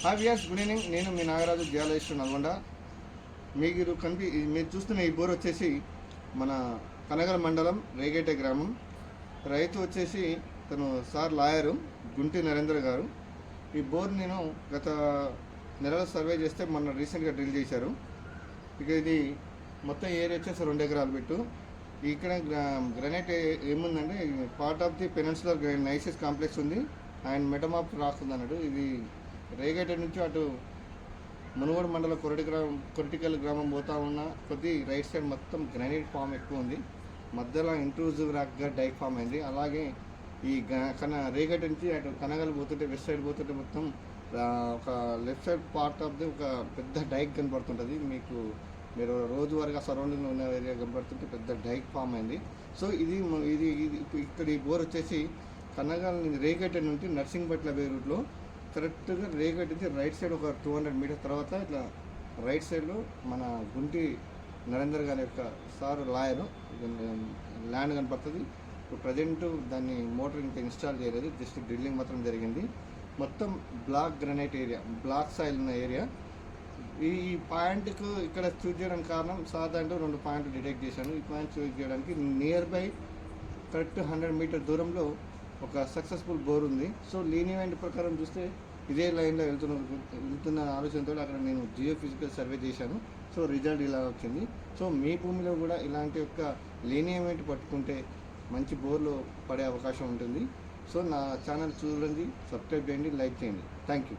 Hi viewers, good evening. నేను మీ Nagaraju geologist Nalgonda. మీరు చూస్తున్న ఈ బోర్ వచ్చేసి మన కనగల మండలం రేగేట గ్రామం. రైతు వచ్చేసి తను సార్ లాయరు గుంటి నరేంద్ర గారు. ఈ బోర్ నేను గత నెలలో సర్వే చేస్తే మొన్న రీసెంట్గా డ్రిల్ చేశారు. ఇక ఇది మొత్తం ఏరియా వచ్చేసి 2 ఎకరాలు పెట్టు. ఇక్కడ గ్రానైట్ ఏముందంటే part of the peninsular gneiss complex ఉంది అండ్ మెటమార్ఫ్ రాక్ ఉంది అన్నాడు. ఇది రేగేట నుంచి అటు మునుగోడు మండల కొరటికల్ గ్రామం పోతా ఉన్న కొద్ది రైట్ సైడ్ మొత్తం గ్రానైట్ ఫామ్ ఎక్కువ ఉంది. మధ్యలో ఇంట్రూజివ్ రాక్గా డైక్ ఫామ్ అయింది. అలాగే ఈ రేగేట నుంచి అటు కనగలు పోతుంటే వెస్ట్ సైడ్ పోతుంటే మొత్తం ఒక left side part of the ఒక పెద్ద డైక్ కనపడుతుంటుంది. మీరు రోజువారీగా సరౌండింగ్లో ఉన్న ఏరియా కనపడుతుంటే పెద్ద డైక్ ఫామ్ అయింది. సో ఇది ఇక్కడ ఈ బోర్ వచ్చేసి కనగల్ రేగేట నుంచి నర్సింగ్పట్ల వే రూట్లో కరెక్ట్గా రేగేట నుంచి రైట్ సైడ్ ఒక 200 మీటర్స్ తర్వాత ఇట్లా రైట్ సైడ్లో మన గుంటి నరేందర్ గారి యొక్క సార్ లాయరు ల్యాండ్ కనపడుతుంది. ఇప్పుడు ప్రజెంట్ దాన్ని మోటార్ ఇంకా ఇన్స్టాల్ చేయలేదు, జస్ట్ డ్రిల్లింగ్ మాత్రం జరిగింది. మొత్తం black granite area, black soil ఉన్న ఏరియా. ఈ పాయింట్కు ఇక్కడ చూస్ చేయడానికి కారణం సాధారణ 2 పాయింట్లు డిటెక్ట్ చేశాను. ఈ పాయింట్ చూస్ చేయడానికి నియర్ బై కరెక్ట్ 100 మీటర్ దూరంలో ఒక సక్సెస్ఫుల్ బోర్ ఉంది. సో లీనియమెంట్ ప్రకారం చూస్తే ఇదే లైన్లో వెళ్తున్న ఆలోచనతో అక్కడ నేను జియో ఫిజికల్ సర్వే చేశాను. సో రిజల్ట్ ఇలా వచ్చింది. సో మీ భూమిలో కూడా ఇలాంటి యొక్క లీనియమెంట్ పట్టుకుంటే మంచి బోర్లు పడే అవకాశం ఉంటుంది. సో నా ఛానల్ చూడండి, సబ్స్క్రైబ్ చేయండి, లైక్ చేయండి. Thank you.